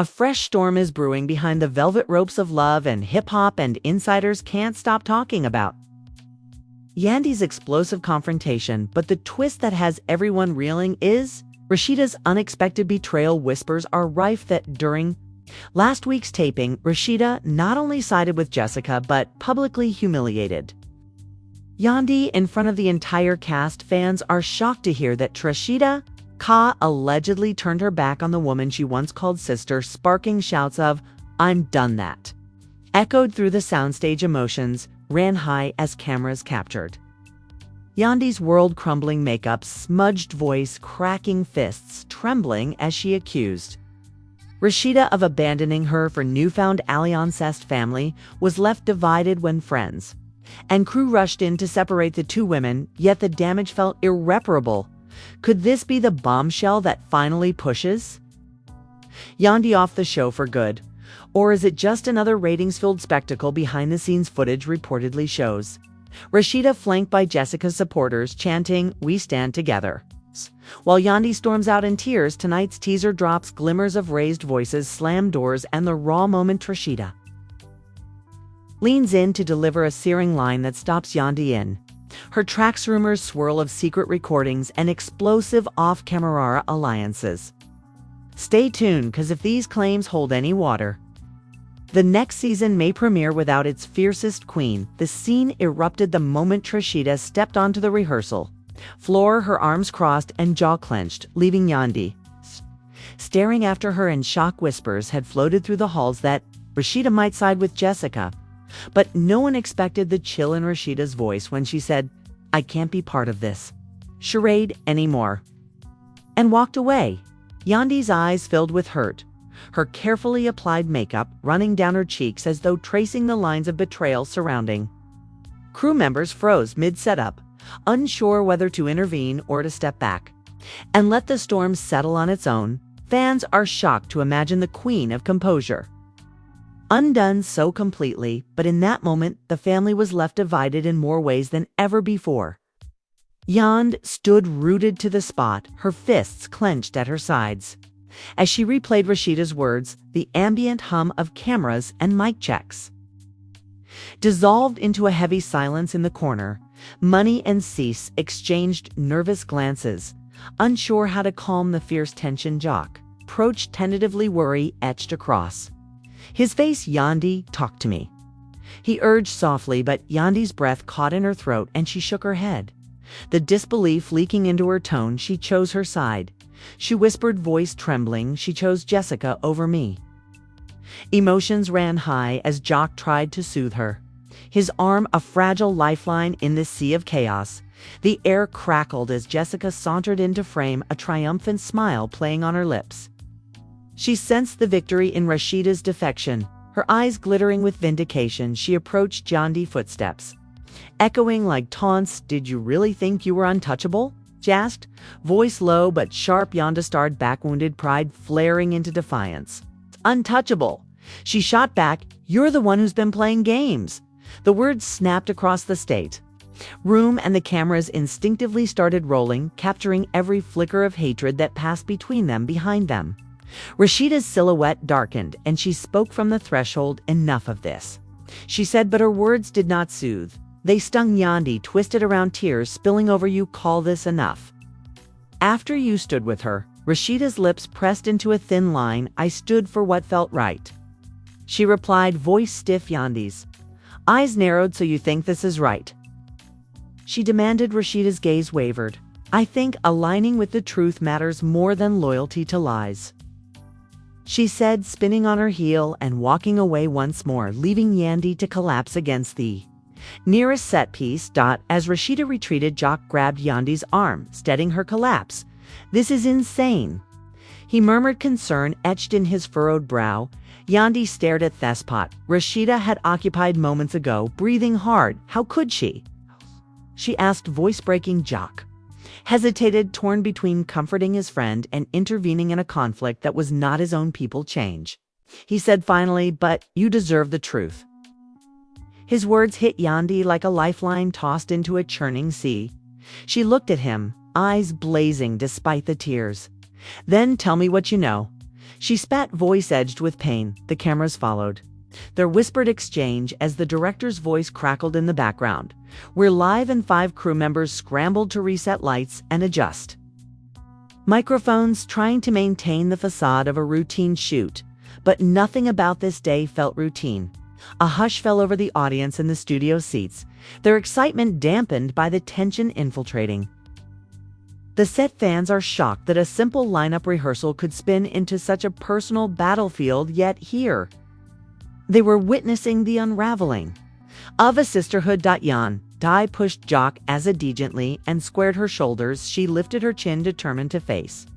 A fresh storm is brewing behind the velvet ropes of love and hip-hop, and insiders can't stop talking about Yandy's explosive confrontation, but the twist that has everyone reeling is Rasheeda's unexpected betrayal. Whispers are rife that during last week's taping, Rasheeda not only sided with Jessica, but publicly humiliated Yandy in front of the entire cast. Fans are shocked to hear that Rasheeda allegedly turned her back on the woman she once called sister, sparking shouts of, "I'm done that," echoed through the soundstage. Emotions ran high as cameras captured Yandy's world-crumbling makeup, smudged voice, cracking fists, trembling as she accused Rasheeda of abandoning her for newfound alliancest. Family was left divided when friends and crew rushed in to separate the two women, yet the damage felt irreparable. Could this be the bombshell that finally pushes Yandy off the show for good? Or is it just another ratings-filled spectacle? Behind-the-scenes footage reportedly shows Rasheeda flanked by Jessica's supporters chanting, "We stand together," while Yandy storms out in tears. Tonight's teaser drops glimmers of raised voices, slammed doors, and the raw moment. Rasheeda leans in to deliver a searing line that stops Yandy in her tracks. Rumors swirl of secret recordings and explosive off-camera alliances. Stay tuned, because if these claims hold any water, the next season may premiere without its fiercest queen. The scene erupted the moment Rasheeda stepped onto the rehearsal floor, her arms crossed and jaw clenched, leaving Yandy staring after her in shock. Whispers had floated through the halls that Rasheeda might side with Jessica, but no one expected the chill in Rasheeda's voice when she said, "I can't be part of this charade anymore," and walked away. Yandy's eyes filled with hurt, her carefully applied makeup running down her cheeks as though tracing the lines of betrayal surrounding. Crew members froze mid-setup, unsure whether to intervene or to step back and let the storm settle on its own. Fans are shocked to imagine the queen of composure undone so completely, but in that moment, the family was left divided in more ways than ever before. Yandy stood rooted to the spot, her fists clenched at her sides. As she replayed Rasheeda's words, the ambient hum of cameras and mic checks dissolved into a heavy silence in the corner. Money and Cease exchanged nervous glances, unsure how to calm the fierce tension. Jock approached tentatively, worry etched across his face. "Yandy, talk to me," he urged softly, but Yandy's breath caught in her throat and she shook her head, the disbelief leaking into her tone. She chose her side. She whispered, voice trembling, "She chose Jessica over me." Emotions ran high as Jock tried to soothe her, his arm a fragile lifeline in this sea of chaos. The air crackled as Jessica sauntered into frame, a triumphant smile playing on her lips. She sensed the victory in Rasheeda's defection, her eyes glittering with vindication. She approached Yandy, footsteps echoing like taunts. "Did you really think you were untouchable?" she asked, voice low but sharp. Yandy starred back, wounded pride flaring into defiance. "Untouchable," she shot back. "You're the one who's been playing games." The words snapped across the state room, and the cameras instinctively started rolling, capturing every flicker of hatred that passed between them. Behind them, Rasheeda's silhouette darkened, and she spoke from the threshold. "Enough of this," she said, but her words did not soothe. They stung. Yandy twisted around, tears spilling over. "You call this enough?" "After you stood with her," Rasheeda's lips pressed into a thin line, "I stood for what felt right," she replied, voice stiff. Yandy's eyes narrowed. "So you think this is right?" she demanded. Rasheeda's gaze wavered. "I think aligning with the truth matters more than loyalty to lies," she said, spinning on her heel and walking away once more, leaving Yandy to collapse against the nearest set piece. As Rasheeda retreated, Jock grabbed Yandy's arm, steadying her collapse. "This is insane," he murmured, concern etched in his furrowed brow. Yandy stared at the spot Rasheeda had occupied moments ago, breathing hard. "How could she?" she asked, voice breaking. Jock hesitated, torn between comforting his friend and intervening in a conflict that was not his own. "People change," he said finally, "but you deserve the truth." His words hit Yandy like a lifeline tossed into a churning sea. She looked at him, eyes blazing despite the tears. "Then tell me what you know," She spat, voice edged with pain. The cameras followed. Their whispered exchange as the director's voice crackled in the background. We're live and 5 crew members scrambled to reset lights and adjust microphones, trying to maintain the facade of a routine shoot. But nothing about this day felt routine. A hush fell over the audience in the studio seats, their excitement dampened by the tension infiltrating. The set fans are shocked that a simple lineup rehearsal could spin into such a personal battlefield, yet here they were witnessing the unraveling of a sisterhood. Yandy pushed Jock as obediently and squared her shoulders. She lifted her chin, determined to face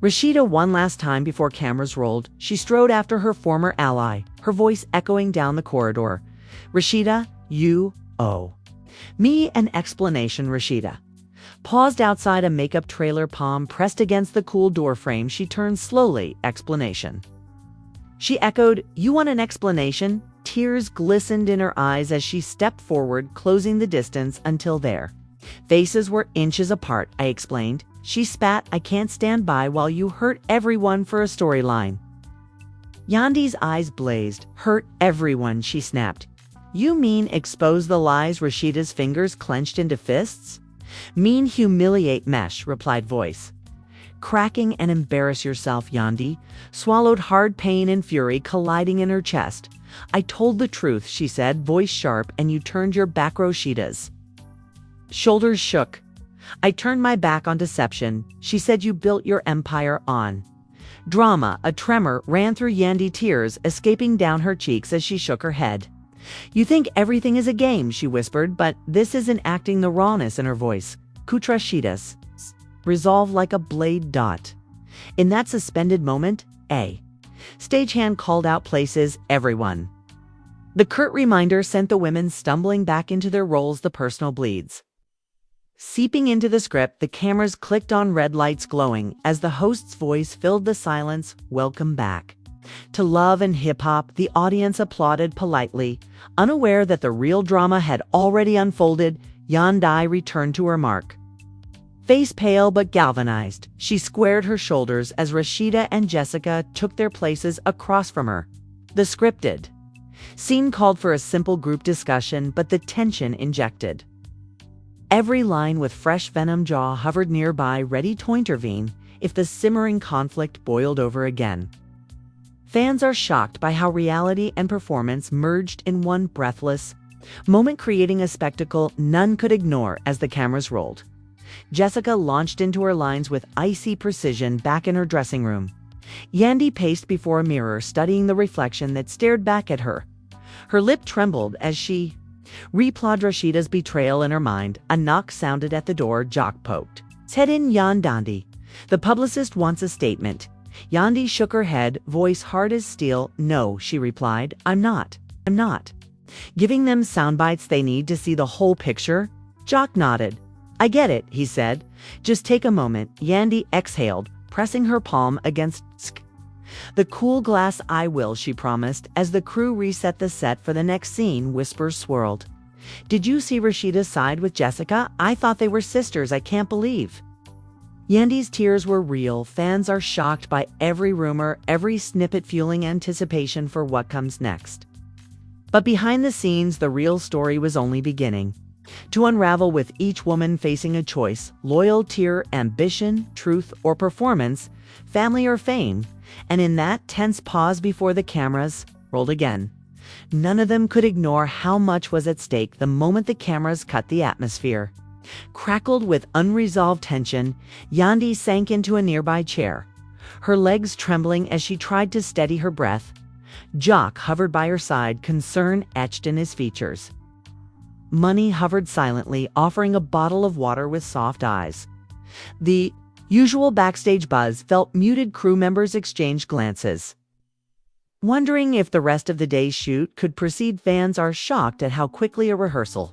Rasheeda one last time before cameras rolled. She strode after her former ally, her voice echoing down the corridor. Rasheeda, you owe me an explanation. Rasheeda paused outside a makeup trailer, palm pressed against the cool doorframe. She turned slowly. Explanation? She echoed. You want an explanation? Tears glistened in her eyes as she stepped forward, closing the distance until their faces were inches apart. I explained. She spat. I can't stand by while you hurt everyone for a storyline. Yandy's eyes blazed. Hurt everyone, she snapped. You mean expose the lies? Rasheeda's fingers clenched into fists. Mean humiliate mesh, replied voice cracking, and embarrass yourself. Yandy swallowed hard, pain and fury colliding in her chest. I told the truth, she said, voice sharp, and you turned your back. Rasheeda's shoulders shook. I turned my back on deception. She said you built your empire on drama. A tremor ran through Yandy, tears escaping down her cheeks as she shook her head. You think everything is a game, she whispered, but this isn't acting. The rawness in her voice Rasheeda's resolve like a blade. In that suspended moment, a stagehand called out, places everyone. The curt reminder sent the women stumbling back into their roles, the personal bleeds seeping into the script. The cameras clicked on, red lights glowing as the host's voice filled the silence. Welcome back to Love and Hip Hop. The audience applauded politely, unaware that the real drama had already unfolded. Yandy returned to her mark. Face pale but galvanized, she squared her shoulders as Rasheeda and Jessica took their places across from her. The scripted scene called for a simple group discussion, but the tension injected every line with fresh venom. Jaw hovered nearby, ready to intervene if the simmering conflict boiled over again. Fans are shocked by how reality and performance merged in one breathless moment, creating a spectacle none could ignore. As the cameras rolled, Jessica launched into her lines with icy precision. Back in her dressing room, Yandy paced before a mirror, studying the reflection that stared back at her. Her lip trembled as she replayed Rasheeda's betrayal in her mind. A knock sounded at the door. Jock poked his head in. Yandy, the publicist wants a statement. Yandy shook her head, voice hard as steel. No, she replied. I'm not giving them sound bites. They need to see the whole picture. Jock nodded. I get it, he said. Just take a moment. Yandy exhaled, pressing her palm against the cool glass. I will, she promised. As the crew reset the set for the next scene, whispers swirled. Did you see Rasheeda's side with Jessica? I thought they were sisters. I can't believe. Yandy's tears were real. Fans are shocked by every rumor, every snippet, fueling anticipation for what comes next. But behind the scenes, the real story was only beginning to unravel, with each woman facing a choice: loyalty, ambition, truth, or performance, family or fame. And in that tense pause before the cameras rolled again, none of them could ignore how much was at stake. The moment the cameras cut, the atmosphere crackled with unresolved tension. Yandy sank into a nearby chair, her legs trembling as she tried to steady her breath. Jock hovered by her side, concern etched in his features. Money hovered silently, offering a bottle of water with soft eyes. The usual backstage buzz felt muted. Crew members exchanged glances, wondering if the rest of the day's shoot could proceed. Fans are shocked at how quickly a rehearsal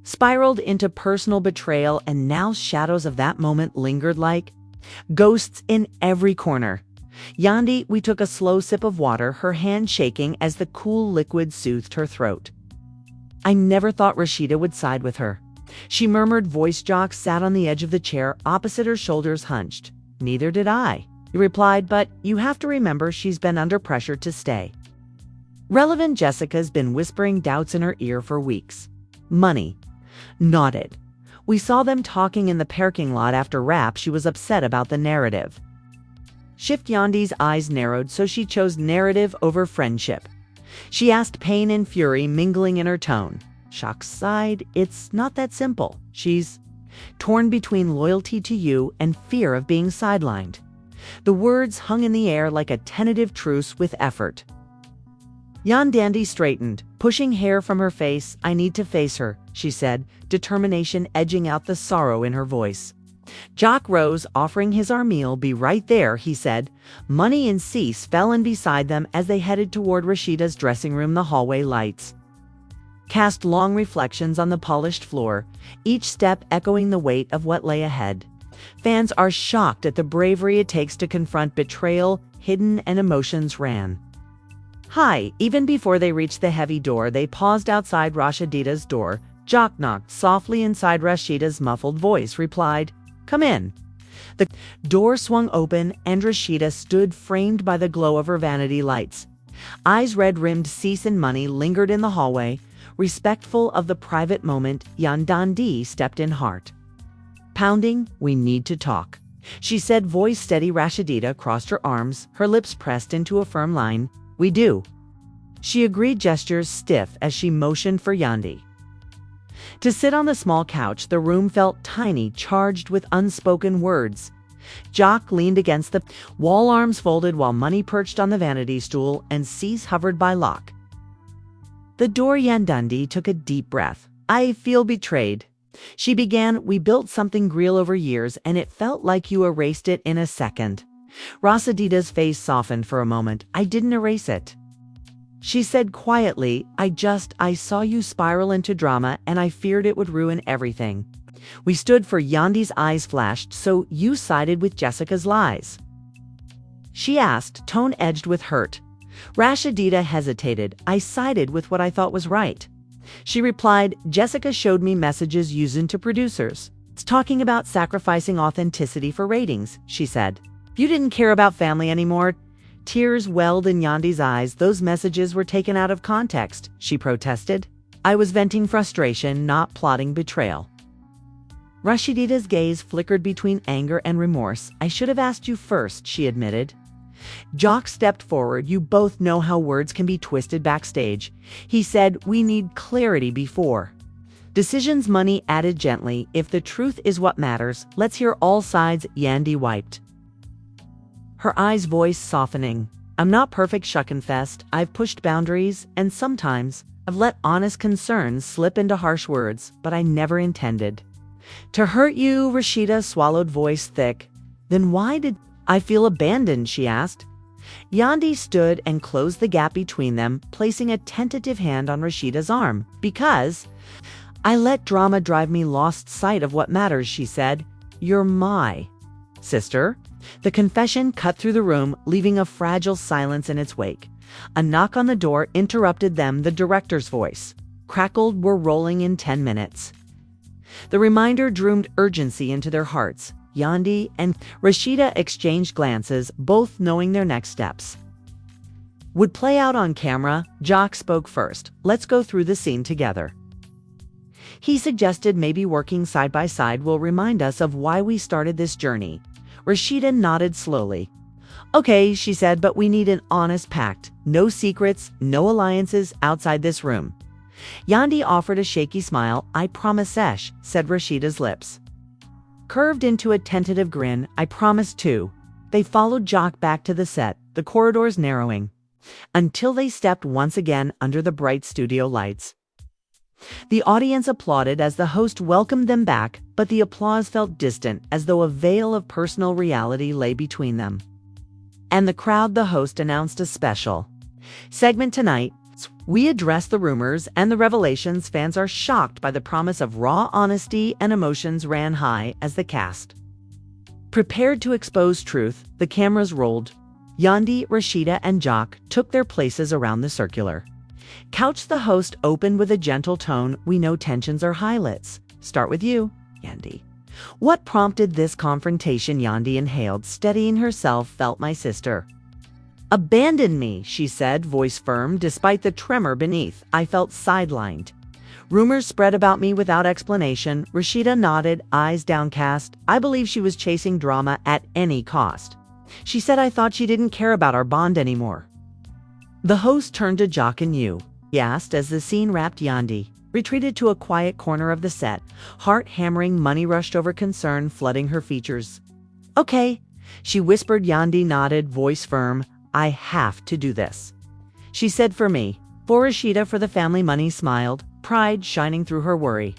spiraled into personal betrayal, and now shadows of that moment lingered like ghosts in every corner. Yandy, we took a slow sip of water, her hand shaking as the cool liquid soothed her throat. I never thought Rasheeda would side with her, she murmured, voice. Jock sat on the edge of the chair opposite her, shoulders hunched. Neither did I. He replied, but you have to remember she's been under pressure to stay. Relevant Jessica's been whispering doubts in her ear for weeks. Money. Nodded. We saw them talking in the parking lot after rap. She was upset about the narrative. Shift Yandy's eyes narrowed, so she chose narrative over friendship. She asked, pain and fury mingling in her tone. Shock sighed. It's not that simple. She's torn between loyalty to you and fear of being sidelined. The words hung in the air like a tentative truce with effort. Yandy straightened, pushing hair from her face. I need to face her, she said, determination edging out the sorrow in her voice. Jock rose, offering his arm. Be right there, he said. Money and Cease fell in beside them as they headed toward Rasheeda's dressing room. The hallway lights cast long reflections on the polished floor, each step echoing the weight of what lay ahead. Fans are shocked at the bravery it takes to confront betrayal, hidden, and emotions ran high. Even before they reached the heavy door, they paused outside Rasheeda's door. Jock knocked softly inside. Rasheeda's muffled voice replied, "Come in." The door swung open, and Rasheeda stood framed by the glow of her vanity lights. Eyes red-rimmed. Cease and Money lingered in the hallway, respectful of the private moment. Yandy stepped in, heart pounding. We need to talk, she said, voice steady. Rasheeda crossed her arms, her lips pressed into a firm line. We do, she agreed, gestures stiff as she motioned for Yandy to sit on the small couch. The room felt tiny, charged with unspoken words. Jock leaned against the wall, arms folded, while Money perched on the vanity stool and Cease hovered by lock. The door. Yandy took a deep breath. I feel betrayed, she began. We built something real over years, and it felt like you erased it in a second. Rasheeda's face softened for a moment. I didn't erase it, she said quietly. I saw you spiral into drama, and I feared it would ruin everything we stood for. Yandy's eyes flashed. So you sided with Jessica's lies, she asked, tone edged with hurt. Rasheeda hesitated. I sided with what I thought was right, she replied. Jessica showed me messages using to producers. It's talking about sacrificing authenticity for ratings, she said. You didn't care about family anymore. Tears welled in Yandy's eyes. Those messages were taken out of context, she protested. I was venting frustration, not plotting betrayal. Rasheeda's gaze flickered between anger and remorse. I should have asked you first, she admitted. Jock stepped forward. You both know how words can be twisted backstage, he said. We need clarity before decisions. Money added gently. If the truth is what matters, let's hear all sides. Yandy wiped her eyes, voice softening. I'm not perfect, she confessed. I've pushed boundaries, and sometimes I've let honest concerns slip into harsh words, but I never intended to hurt you. Rasheeda swallowed, voice thick. Then why did I feel abandoned, she asked. Yandy stood and closed the gap between them, placing a tentative hand on Rasheeda's arm. Because I let drama drive me, lost sight of what matters, she said. You're my sister. The confession cut through the room, leaving a fragile silence in its wake. A knock on the door interrupted them. The director's voice crackled. We're rolling in 10 minutes. The reminder drummed urgency into their hearts. Yandy and Rasheeda exchanged glances, both knowing their next steps would play out on camera. Jock spoke first. Let's go through the scene together, he suggested. Maybe working side by side will remind us of why we started this journey. Rasheeda nodded slowly. Okay, she said, but we need an honest pact. No secrets, no alliances outside this room. Yandy offered a shaky smile. I promise, Sesh, said Rasheeda's lips curved into a tentative grin. I promise too. They followed Jock back to the set, the corridors narrowing until they stepped once again under the bright studio lights. The audience applauded as the host welcomed them back, but the applause felt distant, as though a veil of personal reality lay between them and the crowd. The host announced a special segment tonight. We address the rumors and the revelations. Fans are shocked by the promise of raw honesty, and emotions ran high as the cast prepared to expose truth. The cameras rolled. Yandy, Rasheeda, and Jock took their places around the circular couch. The host opened with a gentle tone. We know tensions are high. Let's start with you, Yandy. What prompted this confrontation? Yandy inhaled, steadying herself. Felt my sister. Abandon me, she said, voice firm, despite the tremor beneath. I felt sidelined. Rumors spread about me without explanation. Rasheeda nodded, eyes downcast. I believe she was chasing drama at any cost. She said I thought she didn't care about our bond anymore. The host turned to Jock and you. He asked as the scene wrapped. Yandy retreated to a quiet corner of the set, heart hammering. Money rushed over concern, flooding her features. Okay, she whispered. Yandy nodded, voice firm. I have to do this. She said for me. For Rasheeda, for the family. Money smiled, pride shining through her worry.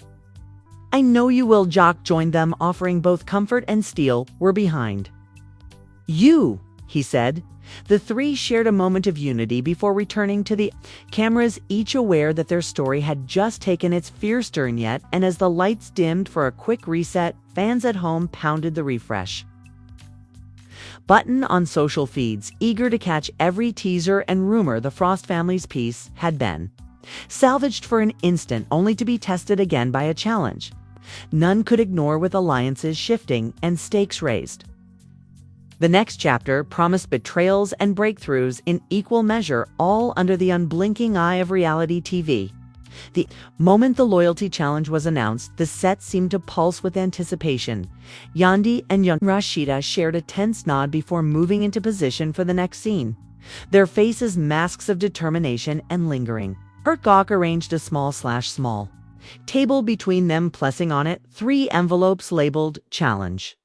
I know you will. Jock joined them, offering both comfort and steel. We're behind you, he said. The three shared a moment of unity before returning to the cameras, each aware that their story had just taken its fierce turn yet, and as the lights dimmed for a quick reset, fans at home pounded the refresh button on social feeds, eager to catch every teaser and rumor. The Frost family's piece had been salvaged for an instant, only to be tested again by a challenge none could ignore, with alliances shifting and stakes raised. The next chapter promised betrayals and breakthroughs in equal measure, all under the unblinking eye of reality TV. The moment the loyalty challenge was announced, the set seemed to pulse with anticipation. Yandy and Rasheeda shared a tense nod before moving into position for the next scene, their faces masks of determination and lingering. Gawk arranged a small table between them, placing on it 3 envelopes labeled Challenge.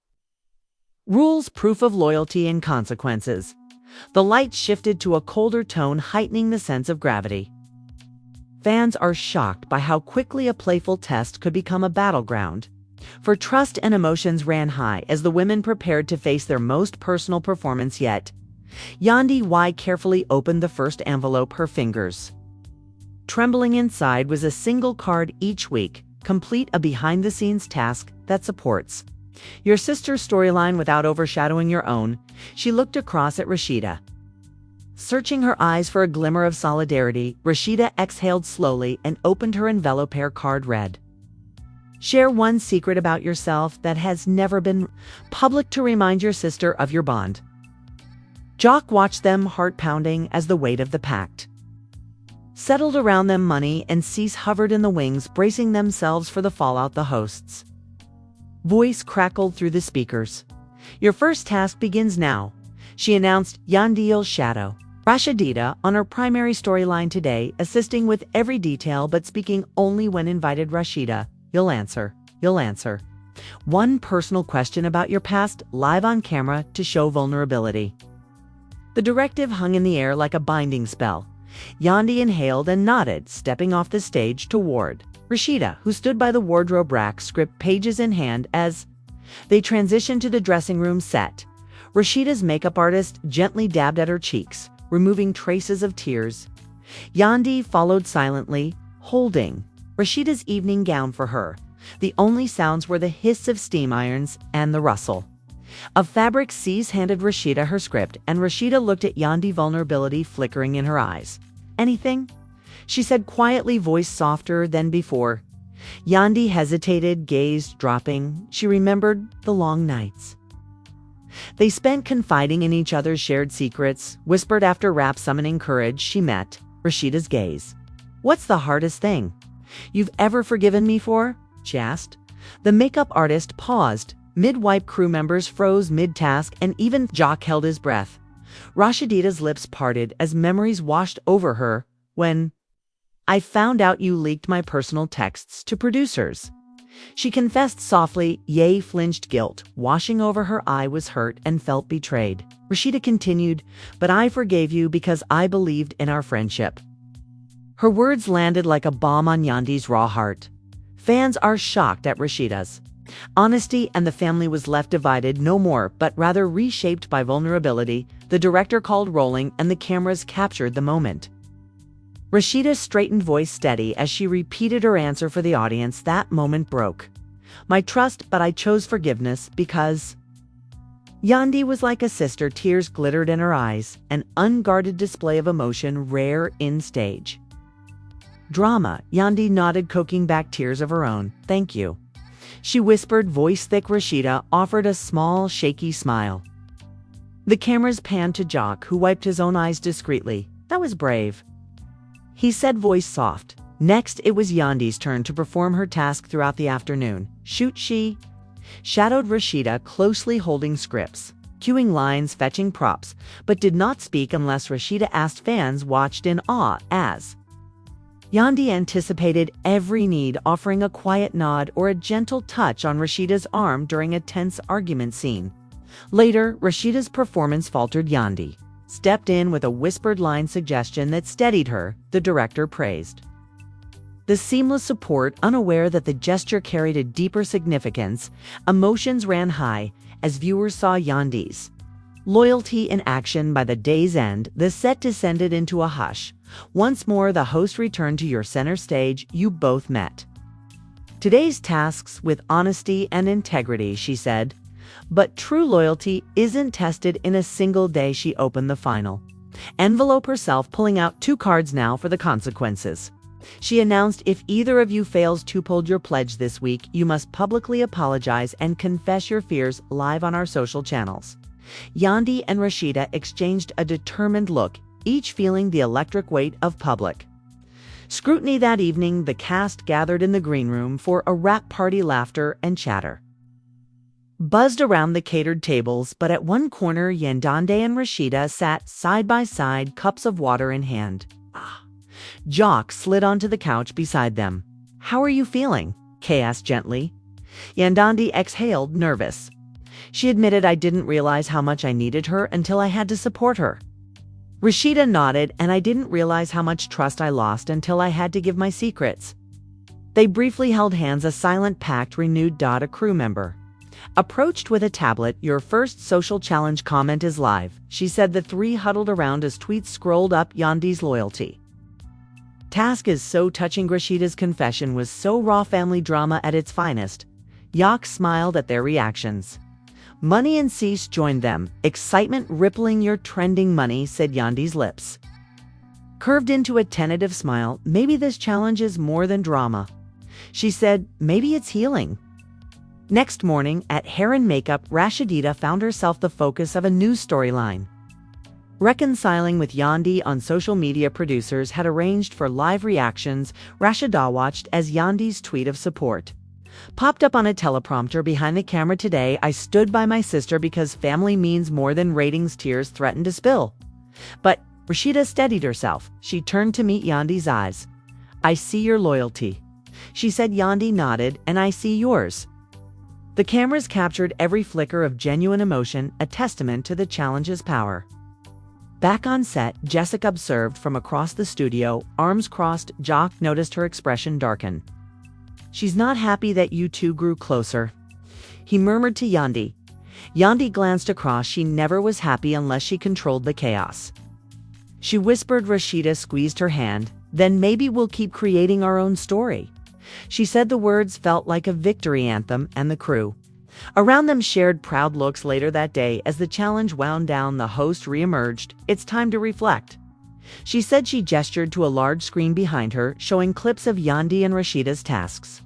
Rules, proof of loyalty, and consequences. The lights shifted to a colder tone, heightening the sense of gravity. Fans are shocked by how quickly a playful test could become a battleground. For trust and emotions ran high as the women prepared to face their most personal performance yet. Yandy carefully opened the first envelope, her fingers trembling. Inside was a single card each week, complete a behind-the-scenes task that supports your sister's storyline without overshadowing your own. She looked across at Rasheeda, searching her eyes for a glimmer of solidarity. Rasheeda exhaled slowly and opened her envelope. Her card read, share one secret about yourself that has never been public to remind your sister of your bond. Jock watched them, heart pounding, as the weight of the pact settled around them. Money and Cease hovered in the wings, bracing themselves for the fallout. The host's voice crackled through the speakers. Your first task begins now, she announced. Yandy's shadow, Rasheeda, on her primary storyline today, assisting with every detail but speaking only when invited. Rasheeda, you'll answer. One personal question about your past, live on camera to show vulnerability. The directive hung in the air like a binding spell. Yandy inhaled and nodded, stepping off the stage toward Rasheeda, who stood by the wardrobe rack, script pages in hand, as they transitioned to the dressing room set. Rasheeda's makeup artist gently dabbed at her cheeks, removing traces of tears. Yandy followed silently, holding Rasheeda's evening gown for her. The only sounds were the hiss of steam irons and the rustle of fabric. Cease handed Rasheeda her script, and Rasheeda looked at Yandy, vulnerability flickering in her eyes. Anything? She said quietly, voice softer than before. Yandy hesitated, gaze dropping. She remembered the long nights they spent confiding in each other's shared secrets, whispered after rap, summoning courage. She met Rasheeda's gaze. What's the hardest thing you've ever forgiven me for? She asked. The makeup artist paused. Mid-wipe crew members froze mid-task, and even Jock held his breath. Rasheeda's lips parted as memories washed over her. When I found out you leaked my personal texts to producers, she confessed softly. Flinched, guilt washing over her. I was hurt and felt betrayed. Rasheeda continued, but I forgave you because I believed in our friendship. Her words landed like a bomb on Yandy's raw heart. Fans are shocked at Rasheeda's honesty, and the family was left divided, no more, but rather reshaped by vulnerability. The director called rolling, and the cameras captured the moment. Rasheeda's straightened voice steady as she repeated her answer for the audience. That moment broke my trust, but I chose forgiveness because Yandy was like a sister. Tears glittered in her eyes, an unguarded display of emotion rare in stage drama. Yandy nodded, coaxing back tears of her own. Thank you. She whispered, voice-thick. Rasheeda offered a small, shaky smile. The cameras panned to Jock, who wiped his own eyes discreetly. That was brave. He said, voice soft. Next, it was Yandy's turn to perform her task throughout the afternoon. Shoot, she shadowed Rasheeda, closely holding scripts, cueing lines, fetching props, but did not speak unless Rasheeda asked. Fans watched in awe as Yandy anticipated every need, offering a quiet nod or a gentle touch on Rasheeda's arm during a tense argument scene. Later, Rasheeda's performance faltered. Yandy stepped in with a whispered line suggestion that steadied her, the director praised. The seamless support, unaware that the gesture carried a deeper significance. Emotions ran high as viewers saw Yandy's loyalty in action. By the day's end, the set descended into a hush. Once more, the host returned to your center stage. You both met today's tasks with honesty and integrity, she said. But true loyalty isn't tested in a single day. She opened the final envelope herself, pulling out 2 cards. Now for the consequences. She announced, if either of you fails to uphold your pledge this week, you must publicly apologize and confess your fears live on our social channels. Yandy and Rasheeda exchanged a determined look, each feeling the electric weight of public scrutiny. That evening, the cast gathered in the green room for a wrap party. Laughter and chatter buzzed around the catered tables, but at one corner, Yandy and Rasheeda sat side by side, cups of water in hand. Jock slid onto the couch beside them. How are you feeling? Kay asked gently. Yandy exhaled, nervous. She admitted, I didn't realize how much I needed her until I had to support her. Rasheeda nodded, and I didn't realize how much trust I lost until I had to give my secrets. They briefly held hands, a silent pact renewed. A crew member approached with a tablet. Your first social challenge comment is live, she said. The 3 huddled around as tweets scrolled up. Yandy's loyalty task is so touching. Rasheeda's confession was so raw, family drama at its finest. Yak smiled at their reactions. Money and Cease joined them, excitement rippling. Your trending, Money, said. Yandy's lips curved into a tentative smile. Maybe this challenge is more than drama, she said. Maybe it's healing. Next morning, at hair and makeup, Rasheeda found herself the focus of a new storyline. Reconciling with Yandy on social media, producers had arranged for live reactions. Rasheeda watched as Yandy's tweet of support popped up on a teleprompter behind the camera. Today, I stood by my sister because family means more than ratings. Tears threatened to spill. But Rasheeda steadied herself. She turned to meet Yandy's eyes. I see your loyalty, she said. Yandy nodded. And I see yours. The cameras captured every flicker of genuine emotion, a testament to the challenge's power. Back on set, Jessica observed from across the studio, arms crossed. Jock noticed her expression darken. She's not happy that you 2 grew closer, he murmured to Yandy. Yandy glanced across. She never was happy unless she controlled the chaos. She whispered. Rasheeda squeezed her hand. Then maybe we'll keep creating our own story, she said. The words felt like a victory anthem, and the crew around them shared proud looks. Later that day, as the challenge wound down, the host reemerged. It's time to reflect, she said. She gestured to a large screen behind her, showing clips of Yandy and Rasheeda's tasks.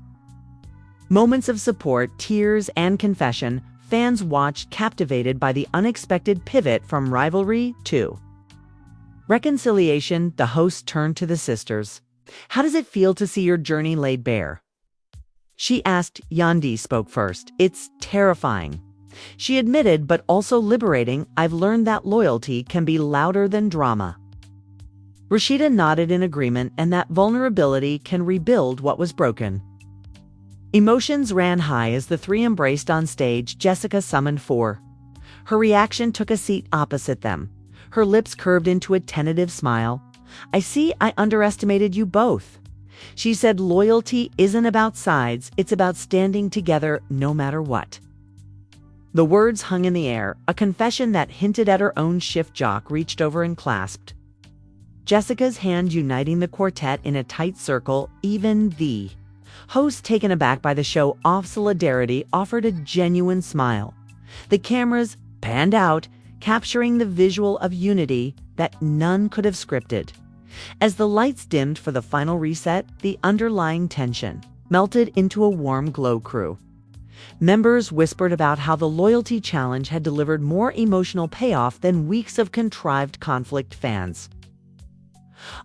Moments of support, tears, and confession. Fans watched, captivated by the unexpected pivot from rivalry to reconciliation. The host turned to the sisters. How does it feel to see your journey laid bare? She asked. Yandy spoke first. It's terrifying, she admitted, but also liberating. I've learned that loyalty can be louder than drama. Rasheeda nodded in agreement, and that vulnerability can rebuild what was broken. Emotions ran high as the 3 embraced on stage. Jessica summoned 4. Her reaction took a seat opposite them. Her lips curved into a tentative smile. I see I underestimated you both, she said. Loyalty isn't about sides, it's about standing together no matter what. The words hung in the air, a confession that hinted at her own shift. Jock reached over and clasped Jessica's hand, uniting the quartet in a tight circle. Even the host, taken aback by the show-off solidarity, offered a genuine smile. The cameras panned out, capturing the visual of unity that none could have scripted. As the lights dimmed for the final reset, the underlying tension melted into a warm glow. Crew Members whispered about how the loyalty challenge had delivered more emotional payoff than weeks of contrived conflict. Fans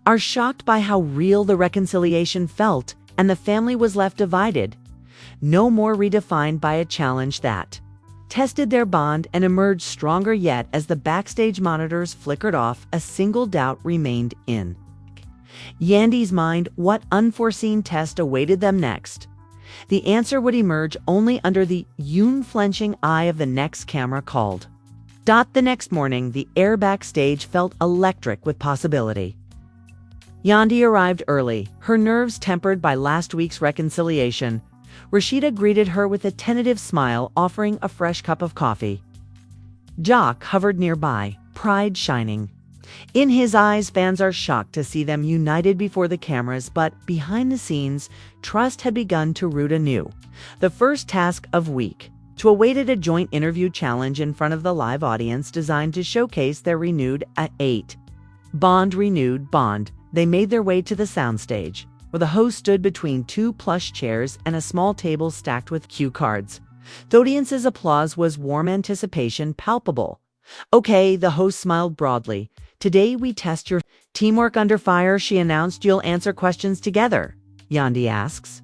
are shocked by how real the reconciliation felt, and the family was left divided, no more redefined by a challenge that tested their bond and emerged stronger. Yet as the backstage monitors flickered off, a single doubt remained in Yandy's mind: what unforeseen test awaited them next? The answer would emerge only under the unflinching eye of the next camera called. The next morning, the air backstage felt electric with possibility. Yandy arrived early, her nerves tempered by last week's reconciliation. Rasheeda greeted her with a tentative smile, offering a fresh cup of coffee. Jock hovered nearby, pride shining in his eyes. Fans are shocked to see them united before the cameras, but behind the scenes, trust had begun to root anew. The first task of week 2 awaited a joint interview challenge in front of the live audience designed to showcase their renewed bond. They made their way to the soundstage, where the host stood between 2 plush chairs and a small table stacked with cue cards. The audience's applause was warm, anticipation palpable. "Okay," the host smiled broadly. "Today we test your teamwork under fire," she announced. "You'll answer questions together," Yandy asks.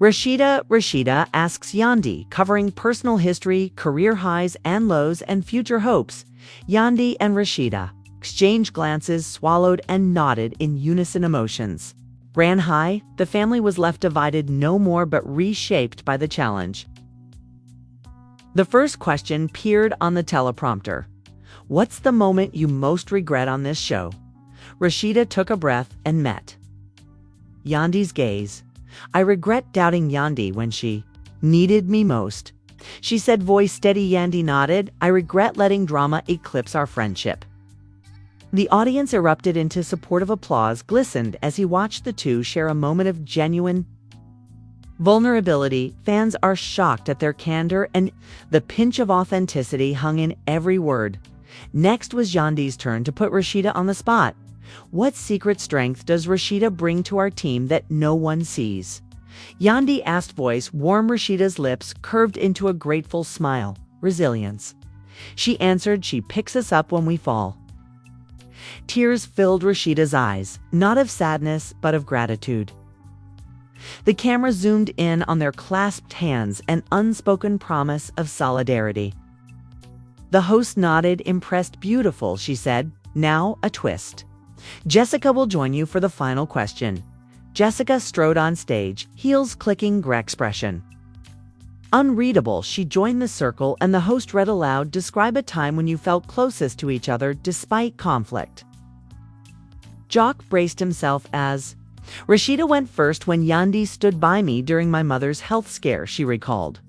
Rasheeda asks Yandy, covering personal history, career highs and lows, and future hopes. Yandy and Rasheeda exchanged glances, swallowed and nodded in unison. Emotions ran high. The family was left divided, no more but reshaped by the challenge. The first question peered on the teleprompter. "What's the moment you most regret on this show?" Rasheeda took a breath and met Yandy's gaze. "I regret doubting Yandy when she needed me most," she said, voice steady. Yandy nodded. "I regret letting drama eclipse our friendship." The audience erupted into supportive applause, glistened as he watched the two share a moment of genuine vulnerability. Fans are shocked at their candor, and the pinch of authenticity hung in every word. Next was Yandy's turn to put Rasheeda on the spot. "What secret strength does Rasheeda bring to our team that no one sees?" Yandy asked, voice warm. Rasheeda's lips curved into a grateful smile. "Resilience," she answered. "She picks us up when we fall." Tears filled Rasheeda's eyes, not of sadness, but of gratitude. The camera zoomed in on their clasped hands, an unspoken promise of solidarity. The host nodded, impressed. "Beautiful," she said. "Now a twist. Jessica will join you for the final question." Jessica strode on stage, heels clicking, expression unreadable. She joined the circle, and the host read aloud, "Describe a time when you felt closest to each other despite conflict." Jock braced himself as Rasheeda went first. "When Yandy stood by me during my mother's health scare," she recalled.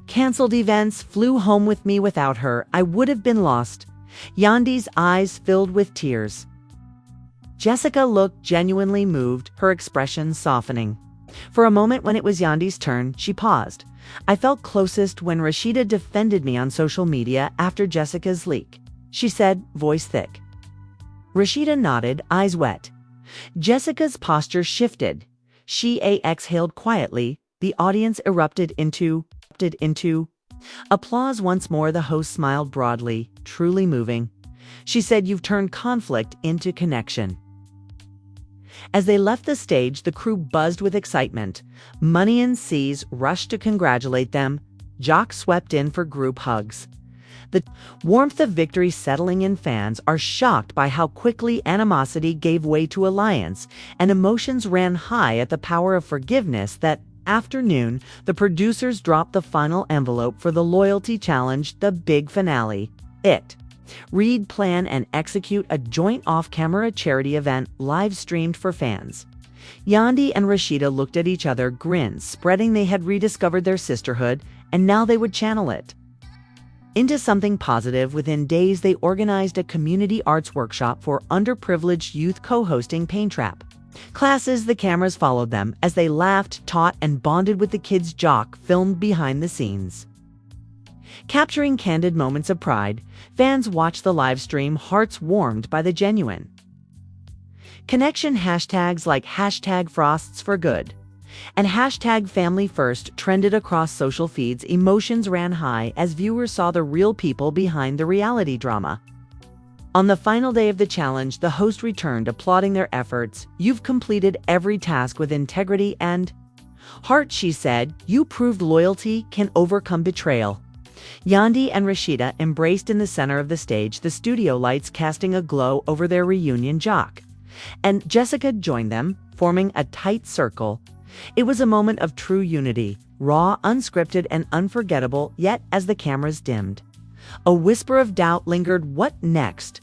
"Cancelled events, flew home with me. Without her, I would have been lost." Yandy's eyes filled with tears. Jessica looked genuinely moved, her expression softening. For a moment, when it was Yandy's turn, she paused. "I felt closest when Rasheeda defended me on social media after Jessica's leak," she said, voice thick. Rasheeda nodded, eyes wet. Jessica's posture shifted. She exhaled quietly. The audience erupted into applause once more. The host smiled broadly, truly moving. She said, "You've turned conflict into connection." As they left the stage, the crew buzzed with excitement. Money and C's rushed to congratulate them. Jock swept in for group hugs. The warmth of victory settling in. Fans are shocked by how quickly animosity gave way to alliance, and emotions ran high at the power of forgiveness. That afternoon, the producers dropped the final envelope for the loyalty challenge, the big finale. Read, plan, and execute a joint off-camera charity event live-streamed for fans. Yandy and Rasheeda looked at each other, grins spreading. They had rediscovered their sisterhood, and now they would channel it into something positive. Within days, they organized a community arts workshop for underprivileged youth, co-hosting paint trap classes. The cameras followed them as they laughed, taught, and bonded with the kids. Jock filmed behind the scenes, capturing candid moments of pride. Fans watched the live stream, hearts warmed by the genuine connection. Hashtags like #FrostsForGood And hashtag Family First trended across social feeds. Emotions ran high as viewers saw the real people behind the reality drama. On the final day of the challenge, the host returned, applauding their efforts. "You've completed every task with integrity and heart," she said. "You proved loyalty can overcome betrayal." Yandy and Rasheeda embraced in the center of the stage, the studio lights casting a glow over their reunion jock. And Jessica joined them, forming a tight circle. It was a moment of true unity, raw, unscripted, and unforgettable, yet as the cameras dimmed, a whisper of doubt lingered. What next?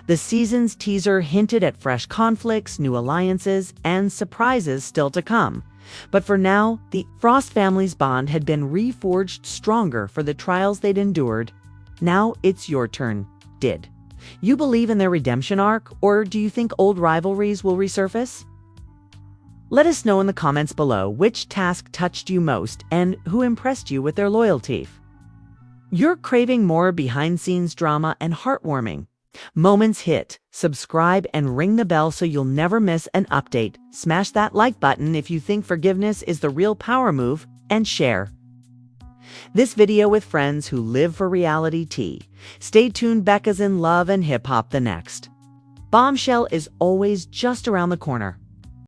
The season's teaser hinted at fresh conflicts, new alliances, and surprises still to come. But for now, the Frost family's bond had been reforged stronger for the trials they'd endured. Now it's your turn. Did you believe in their redemption arc, or do you think old rivalries will resurface? Let us know in the comments below which task touched you most and who impressed you with their loyalty. You're craving more behind-scenes drama and heartwarming moments? Hit subscribe and ring the bell so you'll never miss an update. Smash that like button if you think forgiveness is the real power move, and share this video with friends who live for reality tea. Stay tuned, Becca's in love and hip hop the next. Bombshell is always just around the corner.